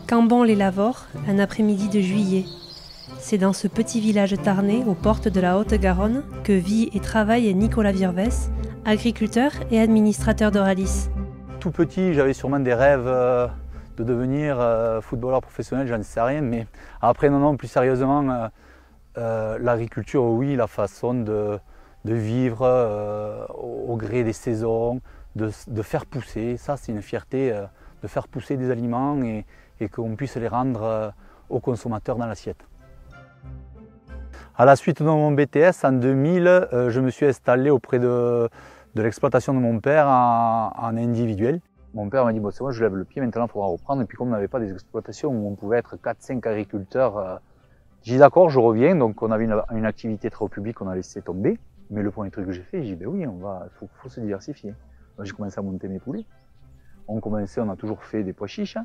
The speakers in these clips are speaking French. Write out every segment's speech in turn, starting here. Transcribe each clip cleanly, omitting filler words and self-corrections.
Cambon-les-Lavores, un après-midi de juillet. C'est dans ce petit village tarnais, aux portes de la Haute-Garonne, que vit et travaille Nicolas Virves, agriculteur et administrateur d'Euralis. Tout petit, j'avais sûrement des rêves de devenir footballeur professionnel, j'en sais rien, mais après, non, plus sérieusement, l'agriculture, oui, la façon de vivre au gré des saisons, de faire pousser, ça c'est une fierté, de faire pousser des aliments et qu'on puisse les rendre aux consommateurs dans l'assiette. À la suite de mon BTS, en 2000, je me suis installé auprès de l'exploitation de mon père en individuel. Mon père m'a dit, bon, c'est bon, je lève le pied, maintenant il faudra reprendre. Et puis comme on n'avait pas des exploitations où on pouvait être 4-5 agriculteurs, j'ai dit d'accord, je reviens. Donc on avait une activité très au public, on a laissé tomber. Mais le premier truc que j'ai fait, j'ai dit, ben oui, faut se diversifier. J'ai commencé à monter mes poulets. On a toujours fait des pois chiches.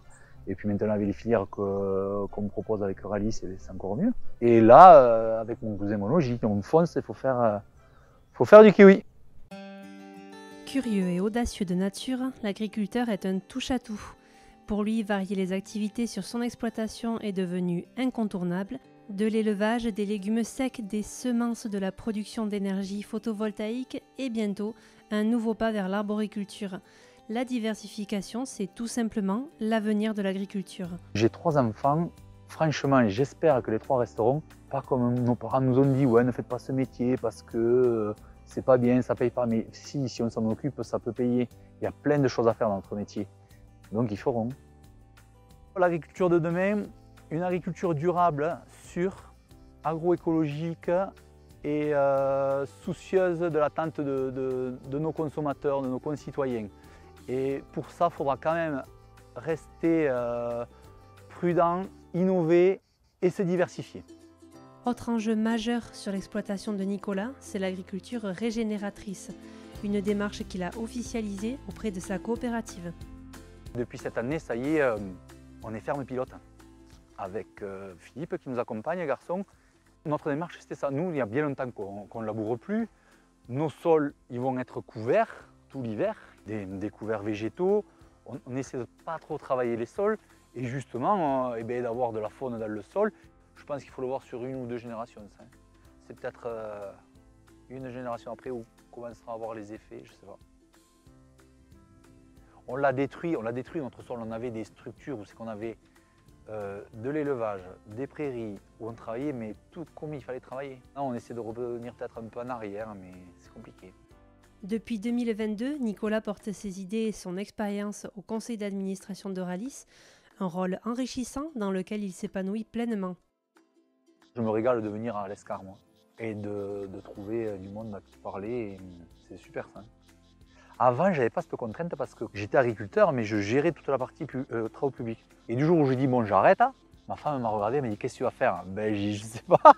Et puis maintenant, avec les filières qu'on me propose avec Euralis, c'est encore mieux. Et là, avec mon cousin Mono, j'ai dit, on fonce, il faut faire du kiwi. Curieux et audacieux de nature, l'agriculteur est un touche-à-tout. Pour lui, varier les activités sur son exploitation est devenu incontournable. De l'élevage, des légumes secs, des semences, de la production d'énergie photovoltaïque et bientôt un nouveau pas vers l'arboriculture. La diversification, c'est tout simplement l'avenir de l'agriculture. J'ai 3 enfants, franchement, j'espère que les 3 resteront. Pas comme nos parents nous ont dit, ouais, ne faites pas ce métier parce que c'est pas bien, ça paye pas. Mais si on s'en occupe, ça peut payer. Il y a plein de choses à faire dans notre métier. Donc ils feront. L'agriculture de demain, une agriculture durable, sûre, agroécologique et soucieuse de l'attente de nos consommateurs, de nos concitoyens. Et pour ça, il faudra quand même rester prudent, innover et se diversifier. Autre enjeu majeur sur l'exploitation de Nicolas, c'est l'agriculture régénératrice, une démarche qu'il a officialisée auprès de sa coopérative. Depuis cette année, ça y est, on est ferme pilote avec Philippe qui nous accompagne, garçon. Notre démarche, c'était ça. Nous, il y a bien longtemps qu'on ne laboure plus. Nos sols, ils vont être couverts tout l'hiver, des couverts végétaux. On essaie de ne pas trop travailler les sols et justement d'avoir de la faune dans le sol. Je pense qu'il faut le voir sur 1 ou 2 générations. C'est peut-être une génération après où on commencera à voir les effets, je ne sais pas. On l'a détruit notre sol. On avait des structures où c'est qu'on avait de l'élevage, des prairies, où on travaillait, mais tout comme il fallait travailler. Là, on essaie de revenir peut-être un peu en arrière, mais c'est compliqué. Depuis 2022, Nicolas porte ses idées et son expérience au conseil d'administration d'Euralis, un rôle enrichissant dans lequel il s'épanouit pleinement. Je me régale de venir à l'Escar, moi, et de trouver du monde à qui parler, c'est super ça. Avant, je n'avais pas cette contrainte parce que j'étais agriculteur, mais je gérais toute la partie travaux publics. Et du jour où j'ai dit, bon, j'arrête, ma femme m'a regardé, elle m'a dit, qu'est-ce que tu vas faire? Ben, j'ai dit, je ne sais pas.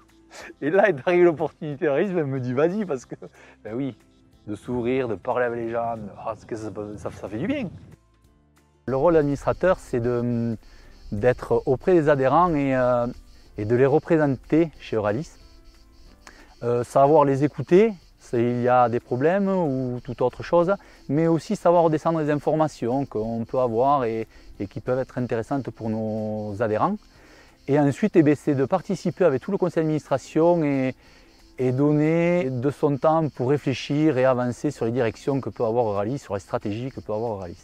Et là est arrivée l'opportunité de Euralis, elle me dit, vas-y, parce que, ben oui, de s'ouvrir, de parler avec les gens, ça fait du bien. Le rôle d'administrateur, c'est d'être auprès des adhérents et de les représenter chez Euralis. Savoir les écouter, s'il y a des problèmes ou toute autre chose, mais aussi savoir redescendre les informations qu'on peut avoir et qui peuvent être intéressantes pour nos adhérents. Et ensuite, c'est de participer avec tout le conseil d'administration et donner de son temps pour réfléchir et avancer sur les directions que peut avoir Euralis, sur les stratégies que peut avoir Euralis.